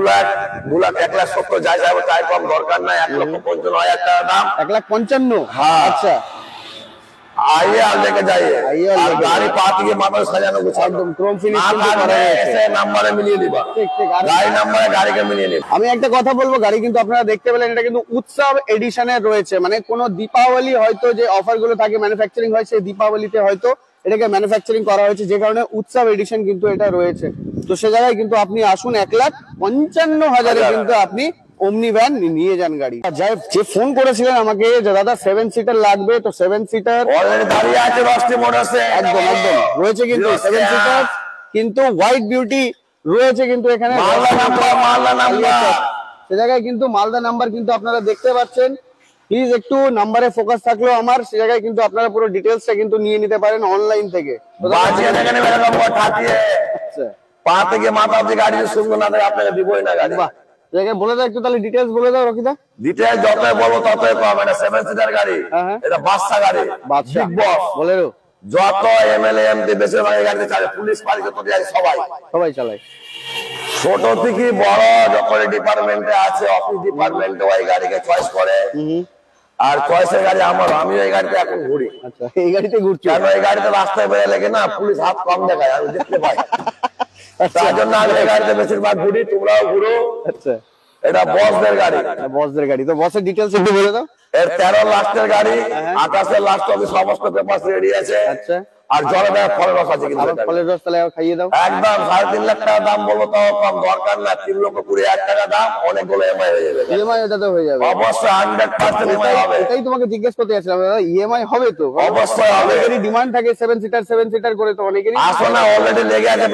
লাখ 1,70,000 যাই যাবে তাই কম, দরকার নাই। 1,55,000 টাকা দাম। 1,55,000? হ্যাঁ। আচ্ছা, आइए आप लेके जाइए। आइए और আর लेके গাড়ি পাতি के মাথা সাজানো গোছানো একদম ক্রোম ফিনিশ না কিন্তু করা থাকলে হয়েছে। এসে নম্বরে মিলিয়ে দিবা। ঠিক ঠিক। আর গাড়ি নম্বরে গাড়িকে মিলিয়ে নিবা। আমি একটা কথা বলবো, গাড়ি কিন্তু আপনারা দেখতে পেলেন, এটা কিন্তু উৎসব এডিশনের রয়েছে, মানে কোন দীপাবলি হয়তো যে অফার গুলো থাকে ম্যানুফ্যাকচারিং হয়, সেই দীপাবলিতে হয়তো এটাকে ম্যানুফ্যাকচারিং করা হয়েছে, যে কারণে উৎসব এডিশন কিন্তু এটা রয়েছে। তো সে জায়গায় কিন্তু আপনি আসুন, 1,55,000 কিন্তু আপনি ওমনি ভ্যান নিয়ে যান গাড়ি। যে ফোন করেছিলেন আমাকে যে দাদা 7 সিটার লাগবে, তো 7 সিটার অলরেডি দাঁড়িয়ে আছে রশনি মোটরসে। একদম একদম রয়েছে কিন্তু 7 সিটার, কিন্তু হোয়াইট বিউটি রয়েছে কিন্তু এখানে মালদা নাম্বার। সে জায়গায় কিন্তু মালদা নাম্বার কিন্তু আপনারা দেখতে পাচ্ছেন। প্লিজ একটু নাম্বারে ফোকাস থাকলেও আমার, সে জায়গায় কিন্তু আপনারা পুরো ডিটেলসটা কিন্তু নিয়ে নিতে পারেন অনলাইন থেকে। বাজিয়ে দেখেন মেরে নম্বর ঠাকিয়ে আচ্ছা, পা থেকে মাথা অবধি গাড়ি সুন্দর না থাকে আপনাকে দিবই না গাড়ি। বাহ, সে জায়গায় বলে দাও একটু, তাহলে ডিটেলস বলে দাও রকিদা। ডিটেইলস যতই বলবো ততই কম। এটা 7 সিটার গাড়ি, হ্যাঁ। এটা বাদশা গাড়ি, বাদশা বিগ বস। বলেরো যত এমএলএ এমপি বেশিরভাগ এই গাড়িতে চালায়, পুলিশ পারি যত যায় সবাই। সবাই চালায়। ছোট থেকে বড় যখন ডিপার্টমেন্টে আছে, অফিস ডিপার্টমেন্টে ওই গাড়িকে চয়েস করে। আর চয়েসের গাড়ি আমার, আমি ওই গাড়িতে এখন ঘুরি। আচ্ছা, এই গাড়িতে ঘুরছো? কেন এই গাড়িতে রাস্তায় বেড়ে লেগে না পুলিশ হাত কম দেখায়, আমি দেখতে পাই। তার জন্য আমি এই গাড়িতে বেশিরভাগ ঘুরি, তোমরাও ঘুরো। আচ্ছা, এটা বসদের গাড়ি। বসদের গাড়ি, তো বসের ডিটেলস একটু বলে দাও। এর 13 লাস্টের গাড়ি, 28 লাস্ট অফিস সমস্ত পেপার রেডি আছে। আচ্ছা, আর জলে দেওয়া ফলের রস আছে কিন্তু আবার এটাতে। ফলের রস তাহলে খাইয়ে দাও। একদম 3.5 লাখ টাকা দাম বলবো, তাও কম দরকার না। 3,20,000 টাকা দাম, অনেকগুলো এমআই হয়ে যাবে। ইএমআই ওটাতে হয়ে যাবে অবশ্যই 100% এমআই হবে। এটাই তোমাকে জিজ্ঞেস করতে যাচ্ছিলাম দাদা, ইএমআই হবে তো? অবশ্যই হবে। অনেকেরই ডিমান্ড থাকে 7 সিটার করে, তো অনেকেরই আসো না, অলরেডি লেগে আছে।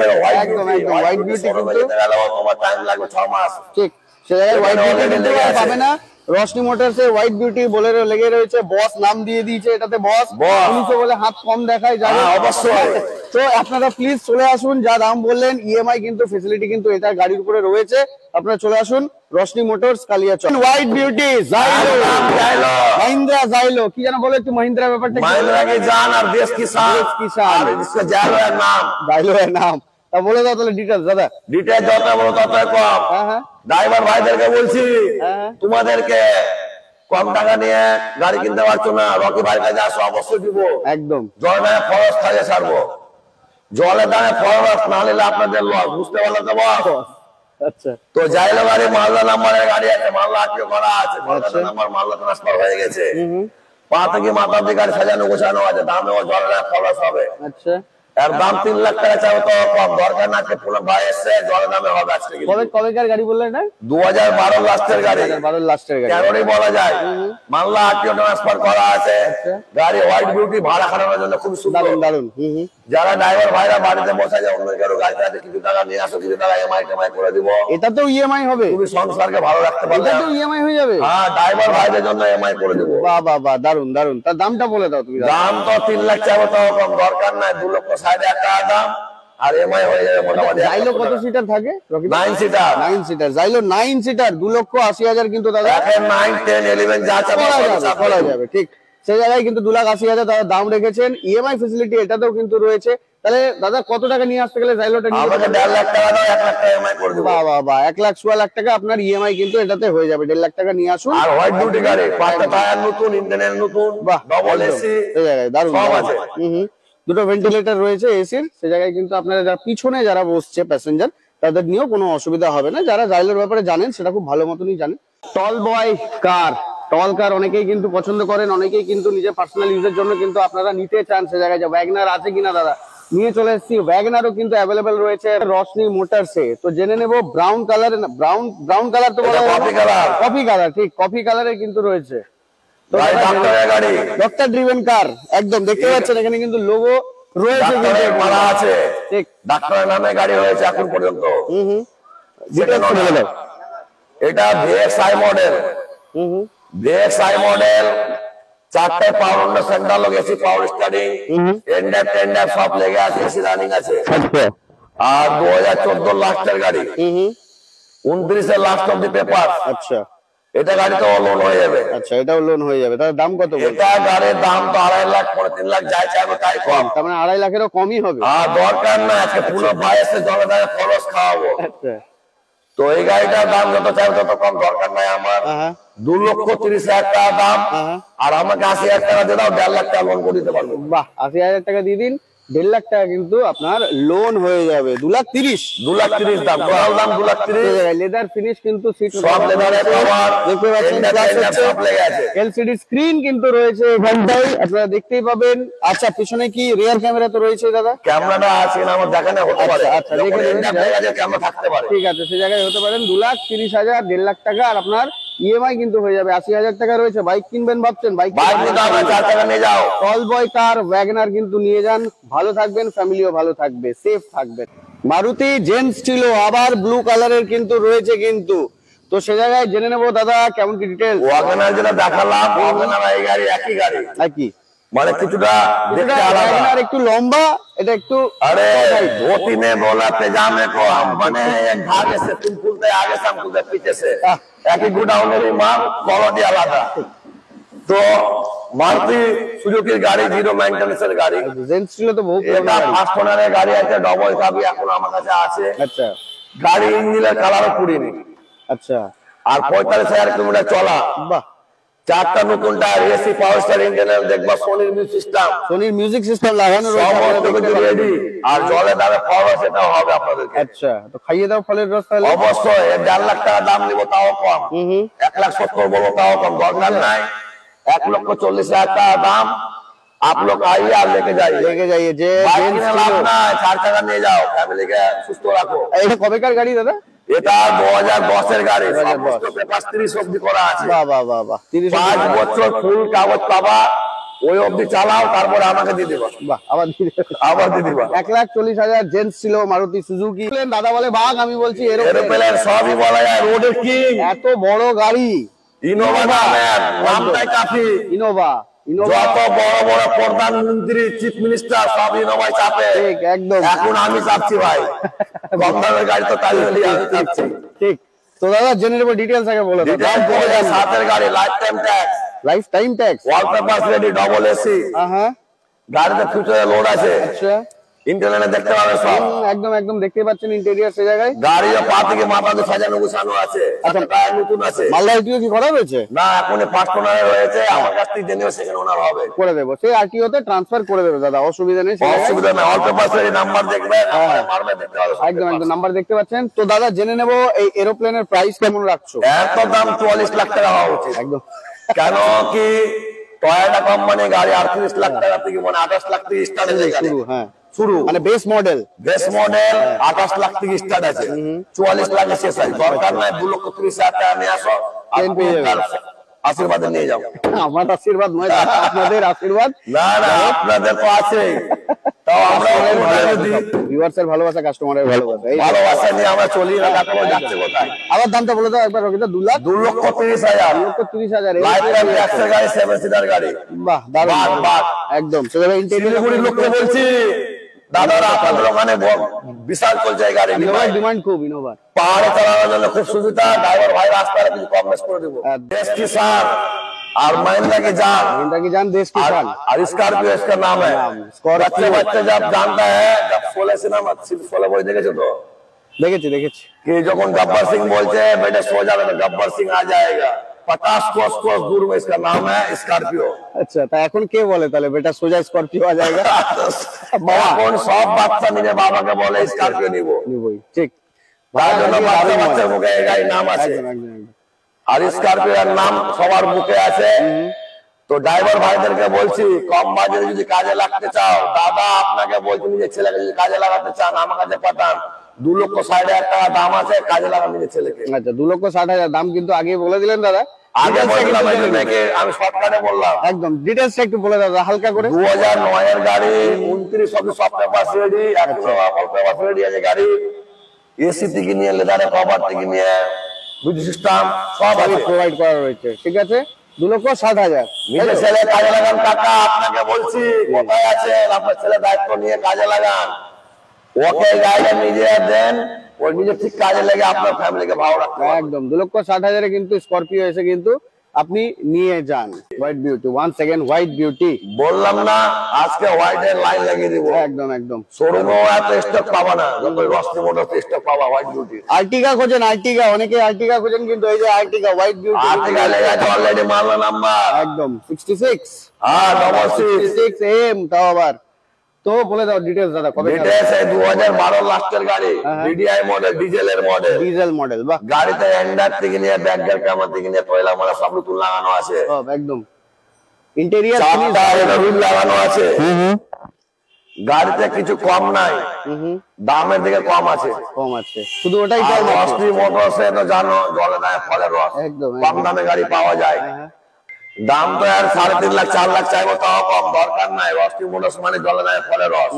একদম, একদম, white beauty কিন্তু- তোমার টাইম লাগবে 6 মাস। ঠিক। সে জায়গায় হোয়াইট এখানে বিউটি already কিন্তু লেগে আর আছে। পাবে না। রশনি মোটরসে হোয়াইট বিউটি বলেরো লেগে রয়েছে, বস নাম দিয়ে দিয়েছে এটাতে, বস Boss। পুলিশে বলে হাত কম দেখায় যাবে। হ্যাঁ, অবশ্যই। তো আপনারা প্লিজ চলে আসুন, যা দাম বললেন ইএমআই কিন্তু ফেসিলিটি কিন্তু এটা গাড়ির উপরে রয়েছে। আপনারা চলে আসুন Roshni motors Kaliachak. White beauty Xylo, Mahindra Xylo, কি যেন বলে একটু মহিন্দ্রা ব্যাপারটা কি? महिंद्रा की जान और देश किसान। देश किसान। और इसका जालो है नाम। জাইলো এর নাম, তা বলে দাও তাহলে ডিটেলস দাদা। ডিটেল যত বলো তত কম। হ্যাঁ হ্যাঁ ড্রাইভার ভাইদেরকে বলছি, হ্যাঁ। তোমাদেরকে কম টাকা নিয়ে গাড়ি কিনতে পারছো না, রকি ভাইয়ের কাছে আসো, অবশ্যই দিব। একদম জলের দামে ফরস খাইয়ে ছাড়বো। জলের দামে ফরস না নিলে আপনাদের লস, বুঝতে পারলে তো বস? আচ্ছা তো যাইলো গাড়ি মালদা নাম্বারের গাড়ি আছে, মালদা আটকে করা আছে, আচ্ছা। নাম্বার মালদা ট্রান্সফার হয়ে গেছে। পা থেকে মাথা অব্দি গাড়ি সাজানো গোছানো আছে, দামেও জলের ফরস হবে। আচ্ছা, এর দাম 3 লাখ টাকা চাও তো কম, দরকার না। আজকে পুরো ভাই এসছে, জলের দামে হবে আজকে কিন্তু। কবেকার গাড়ি বললেন না? 2012 লাস্টের গাড়ি, 2012 লাস্টের গাড়ি। তেরোরই বলা যায়। মালদা আটটিও ট্রান্সফার করা আছে। গাড়ি হোয়াইট বিউটি, ভাড়া খাটানোর জন্য খুব সুন্দর। দারুন দারুন। যারা ড্রাইভার ভাইরা বাড়িতে বসে যায়, অন্য কারো গাড়িতে আছে, কিছু টাকা নিয়ে আসো, কিছু টাকা এমআই টেমআই করে দিব। এটাতেও ইএমআই হবে? তুমি সংসারকে ভালো রাখতে পারলে, এটাতেও ইএমআই হয়ে যাবে? হ্যাঁ, ড্রাইভার ভাইদের জন্য এমআই করে দিব। বাহ বাহ বাহ, দারুন দারুন। তার দামটা বলে দাও তুমি। দাম তো 3 লাখ চাবো তো কম, দরকার নাই। 2,60,000 টাকা দাম, আর এমআই হয়ে যাবে মোটামুটি। জাইলো কত সিটার থাকে? 9 সিটার। 9 সিটার জাইলো, 9 সিটার 2,80,000 কিন্তু দাদা এখন 9, 10, 11 যা চাবো করা যাবে। ঠিক, সেই জায়গায় কিন্তু 2,80,000 দাদা দাম রেখেছেন। ইএমআই ফেসিলিটি এটাতেও কিন্তু রয়েছে। তাহলে দাদা কত টাকা নিয়ে আসতে গেলে জাইলোটা নিয়ে আমাকে 1.5 লাখ টাকা দাও, 1 লাখ টাকা এমআই করে দিব। বাহ বাহ বাহ, 1,16,00,000 টাকা আপনার ইএমআই কিন্তু এটাতে হয়ে যাবে। 1.5 লাখ টাকা নিয়ে আসুন। আর হোয়াইট বিউটি গাড়ি, 5টা টায়ার নতুন, ইঞ্জিনের নতুন, বাহ, ডবল একদম। এসি, সেই জায়গায় দারুন সব দারুন। আছে। দুটো ভেন্টিলেটর রয়েছে এসির। সে জায়গায় কিন্তু আপনারা যারা পিছনে যারা বসছে প্যাসেঞ্জার, তাদের নিয়েও কোনো অসুবিধা হবে না। যারা জাইলোর ব্যাপারে জানেন সেটা খুব ভালো মতনই জানেন। টল বয় কার, টল কার অনেকেই কিন্তু পছন্দ করেন, অনেকেই কিন্তু নিজের পার্সোনাল ইউজের জন্য কিন্তু আপনারা নিতে চান। সে জায়গায় ওয়াগনার আছে কিনা দাদা নিয়ে চলে এসেছি। ওয়াগনারও কিন্তু অ্যাভেলেবেল রয়েছে রশনি মোটরসে। তো জেনে নেব ব্রাউন কালার, ব্রাউন কালার তো বলা কফি কালার, ঠিক কফি কালারের কিন্তু রয়েছে। তো ডক্টর ড্রিভেন কার একদম দেখতে পাচ্ছেন এখানে কিন্তু লোগো রয়েছে, মারা আছে, ঠিক ডাক্তারের নামে গাড়ি হয়েছে এখন পর্যন্ত। এটা ভিএক্সআই মডেল, ভিএক্সআই মডেল, 4টে power centre AC power starting, এন্ডার টেন্ডার সব লেগে আছে, এসি রানিং আছে। আর 2014 লাস্টের গাড়ি, 29 লাস্ট অফ দি পেপার। আচ্ছা, এটা গাড়ি তো লোন হয়ে যাবে। আচ্ছা, এটাও লোন হয়ে যাবে। তার দাম কত? এটা গাড়ির দাম তো 2.5 লাখ 3 লাখ যাই চাইবো তাই কম। তার মানে 2.5 লাখেরও কমই হবে। আর দরকার না, আজকে পুরো বাইরে জনতার খরচ খাওয়াবো। আচ্ছা, তো এই গাড়িটার দাম যত চাইবো তত কম, দরকার নাই আমার। 2,30,000 টাকা দাম, আর আমাকে 80,000 টাকা দিয়ে দাও, 1.5 লাখ টাকা লোন করে দিতে পারবো। বাহ, 80,000 টাকা দিয়ে দিন, 1.5 লাখ টাকা কিন্তু আপনার লোন হয়ে যাবে। 2,30,000 2,30,000 দাম, টোটাল দাম 2,30,000। লেদার ফিনিশ কিন্তু সিট সব লেদারে কভার, দেখতে পাচ্ছেন, সব লেগে আছে। এলসিডি স্ক্রিন কিন্তু রয়েছে এখানটায়, আপনারা দেখতেই পাবেন। আচ্ছা, পিছনে কি রিয়ার ক্যামেরা তো রয়েছে দাদা? ক্যামেরাটা আছে না আমার দেখানো হতে পারে। আচ্ছা, দেখে নেবেন, ক্যামেরা থাকতে পারে, ঠিক আছে, সেই জায়গায় হতে পারেন। 2,30,000, 1.5 লাখ টাকা, আর আপনার ইএমআই কিন্তু হয়ে যাবে 80,000 টাকা রয়েছে। বাইক কিনবেন ভাবছেন, বাইক 4 টাকা নিয়ে যাও। টল বয় কার ওয়াগনার কিন্তু নিয়ে যান, ভালো থাকবেন, ফ্যামিলিও ভালো থাকবে, সেফ থাকবেন। মারুতি জেন্টস ছিল, আবার ব্লু কালারের কিন্তু রয়েছে কিন্তু। তো সে জায়গায় জেনে নেবো দাদা কেমন কি ডিটেইলস। ওয়াগনার যেটা দেখালাম, ওয়াগনার এই গাড়ি একই গাড়ি, একই মানে কিছুটা দেখতে আলাদা। ওয়াগনার একটু লম্বা, এটা একটু अरे धोती में बोला पैजामे को हम बने हैं एक धागे से, तुम खुलते आगे से हम खुलते पीछे से, एक ही गोडाउनेरी माल क्वालिटी आलादा। तो मारुति सुजुकी गाड़ी जीरो मेंटेनेंसের গাড়ি, জেন্টস ছিল তো বহু এটা ফার্স্ট ওনারের গাড়ি আছে, ডবল চাবি এখন আমার কাছে আছে। আচ্ছা, গাড়ি ইঞ্জিনের কালারও পুড়িনি। আচ্ছা, আর 45,000 কিলোমিটার চলা, বাহ। 4টা নতুন টায়ার, এসি পাওয়ার স্টারিং, ইন্টারনাল দেখবা সোনির মিউজিক সিস্টেম, সোনির মিউজিক সিস্টেম লাগানো সমস্ত কিছু রেডি। আর জলে দামে খাওয়া সেটাও হবে আপনাদের। আচ্ছা, তো খাইয়ে দাও ফলের রস তাহলে। অবশ্যই 1.5 লাখ টাকা দাম নিব, তাও কম। 1,70,000 বলবো, তাও কম, দরকার নাই। 1,40,000 টাকা দাম, आप लोग आइए और लेके जाइए যে লাভ না, 4 টাকা নিয়ে যাও, ফ্যামিলিকে সুস্থ রাখো। এটা কবেকার গাড়ি দাদা? এটা 2010 এর গাড়ি, সমস্ত পেপার 30 অবধি করা আছে। বাহ বাহ বাহ বাহ, 5 বছর ফুল কাগজ পাবা, ওই অবধি চালাও, তারপরে আমাকে দিয়ে দিবা। বাহ, আবার দিয়ে দিবা। 1,40,000 জেন্টস ছিল মারুতি সুজুকি। দাদা বলে বাঘ, আমি বলছি এরোপ্লেন, সবই বলা যায়, রোডের কিং। এত বড় গাড়ি, ইনোভা নামটাই কাফি। ইনোভা, যত বড় বড় প্রধানমন্ত্রী, চিফ মিনিস্টার সব ইনোভায় চাপে। ঠিক, একদম। এখন আমি চাপছি ভাই, কম দামের গাড়ি তো তাই হলে আমি চাপছি। ঠিক। তো দাদা জেনে নেবো ডিটেইলস আগে বলে দাও। 2007 এর গাড়ি, life time tax, life time tax, all papers ready, double AC. হ্যাঁ, গাড়িতে ফিউচারে লোড আছে, আচ্ছা, ইন্টারনেটে দেখতে পাবে সব। একদম একদম দেখতে পাচ্ছেন ইন্টেরিয়র সে জায়গায়। গাড়িও পা থেকে মাথা দিয়ে সাজানো গুছানো আছে। আচ্ছা, টায়ার নতুন আছে। মালদা আরটিও কি করা রয়েছে? না, এখন ফার্স্ট ওনারে রয়েছে, আমার কাছ থেকে জেনে সেকেন্ড ওনার হবে। করে দেবো, সেই আরটিও তে ট্রান্সফার করে দেবে দাদা, অসুবিধা নেই। অসুবিধা নেই, ওয়ালপেপারস এর নাম্বার দেখবে, মারবে, দেখতে হবে। একদম একদম নাম্বার দেখতে পাচ্ছেন। তো দাদা জেনে নেবো এই এরোপ্লেনের প্রাইস কেমন রাখছো? এত দাম 44 লাখ টাকা হওয়া উচিত। একদম, কেন কি টয়োটা কোম্পানি গাড়ি 38 লাখ টাকা থেকে, মানে 28 লাখ থেকে স্টার্ট আছে গাড়ি। শুরু, হ্যাঁ শুরু, মানে বেস মডেল 28 লাখ থেকে স্টার্ট আছে, 44 লাখে শেষ হয়। দরকার নাই 2,30,000 টাকা নিয়ে আসো, আশীর্বাদ নিয়ে যাও। আমার আশীর্বাদ নয় দাদা, আপনাদের আশীর্বাদ। না না, আপনাদের তো আছে, তাও আমরা ভিউয়ার্সের ভালোবাসা, কাস্টমারের ভালোবাসা, এই ভালোবাসা নিয়ে আমরা চলি না। তারপর যাচ্ছে কোথায়? আবার দামটা বলে দাও একবার, রকিদা। 2,30,000, 2,30,000 লাইফ টাইম ট্যাক্সের গাড়ি, 7 সিটার গাড়ি। বাহ, দারুণ, একদম। সেভাবে শিলিগুড়ির লোককে বলছি, দাদারা আপনাদের ওখানে বিশাল চলছে এই গাড়ি, ডিমান্ড খুব ইনোভা। পাহাড়ে চালানোর জন্য খুব সুবিধা, ড্রাইভার ভাই রাস্তায় কিছু কম বেশ করে দেবো। देश किसान और महिंद्रा की जान, देश किसान और स्कॉर्पियो इसका नाम है। बच्चे बच्चे जब जानता है, जब 16 सिनेमा 16 বই দেখেছো তো? দেখেছি कि যখন गब्बर सिंह बोलते हैं बेटे सो जाने में, गब्बर सिंह आ जाएगा, 50 कोस दूर में इसका नाम है स्कॉर्पियो। আচ্ছা, তা এখন কে বলে তাহলে বেটা সোজা স্করপিও आ जाएगा? এখন সব বাচ্চা নিজে বাবাকে বলে স্করপিও নিবই। ঠিক। তার জন্য বাচ্চা বাচ্চার মুখে এই গাড়ির নাম আছে। একদম একদম একদম। আর স্করপিওর নাম সবার মুখে আছে। তো ড্রাইভার ভাইদেরকে বলছি, কম বাজেটে যদি কাজে লাগতে চাও, দাদা আপনাকে বলছি, নিজের ছেলেকে যদি কাজে লাগাতে চান আমার কাছে পাঠান। 2,60,000 টাকা দাম আছে, কাজে লাগান নিজের ছেলেকে। আচ্ছা, 2,60,000 দাম কিন্তু আগে বলে দিলেন দাদা। আগে বললাম আমি শর্টকাটে বললাম। একদম ডিটেলস একটু বলে দাদা হালকা করে। 2009 এর গাড়ি, 29 সব paper ready, all paper ready আছে গাড়ি। এসি থেকে নিয়ে লেদারের কভার থেকে নিয়ে মিউজিক সিস্টেম সব আছে, প্রোভাইড করা রয়েছে। ঠিক আছে, 2,60,000। নিজের ছেলে কাজে লাগান। কাকা আপনাকে বলছি, কোথায় আছে আপনার ছেলে, দায়িত্ব নিয়ে কাজে লাগান। ওকে গাড়িটা নিজে দেন, ওই নিজে ঠিক কাজে লেগে আপনার ফ্যামিলিকে ভালো রাখতে পারবেন। একদম 2,60,000 কিন্তু স্করপিও এসে কিন্তু আপনি নিয়ে যান। White beauty, one second, white beauty. বললাম না আজকে হোয়াইটের লাইন লাগিয়ে দিব। একদম একদম। শোরুমেও এত স্টক পাবা না, যত রশ্মি মোটর স্টক পাবা হোয়াইট বিউটি। আর্টিকা খোঁজেন, আর্টিকা, অনেকে আর্টিকা খোঁজেন, কিন্তু এই যে আর্টিকা হোয়াইট বিউটি। আর্টিকা লেগে আছে অলরেডি, মারলা নাম্বার একদম 66 66 AM, তাও আবার। তো বলে দাও ডিটেলস দাদা, কবে ডিটেলস। 2012 লাস্টের গাড়ি, ডিডিআই মডেল, ডিজেলের মডেল। ডিজেল মডেল, বাহ। গাড়িতে এন্ডার থেকে নিয়ে ব্যাকগের ক্যামেরা থেকে নিয়ে টয়লা মারা সব নতুন লাগানো আছে। সব একদম ইন্টেরিয়র চাপটা এটা রুল লাগানো আছে। গাড়িতে কিছু কম নাই, দামের দিকে কম আছে। কম আছে, শুধু ওটাই আর কম আছে। রশ্মি মোটরসে তো জানো জলে দেয় ফলের রস, একদম কম দামে গাড়ি পাওয়া যায়। দাম তো আর 3.5 লাখ 4 লাখ চাইবো, তাও কম, দরকার নাই। রশ্মি মোটরস মানে জলে দেয় ফলের রস,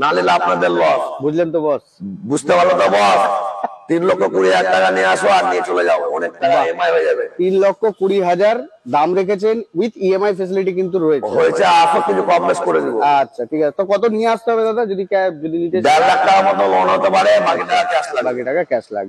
না নিলে আপনাদের লস। বুঝলেন তো বস? বুঝতে পারলো তো বস? 3,20,000 টাকা নিয়ে আসো আর নিয়ে চলে যাও, অনেক টাকা ইএমআই হয়ে যাবে। 3,20,000 দাম রেখেছেন, উইথ ইএমআই ফেসিলিটি কিন্তু রয়েছে। হয়েছে, আসো কিছু কম বেশ করে দিব। আচ্ছা ঠিক আছে, তো কত নিয়ে আসতে হবে দাদা যদি যদি নিতে 1.5 লাখ টাকা মতো লোন হতে পারে, বাকি টাকা ক্যাশ লাগবে। বাকি টাকা ক্যাশ লাগবে।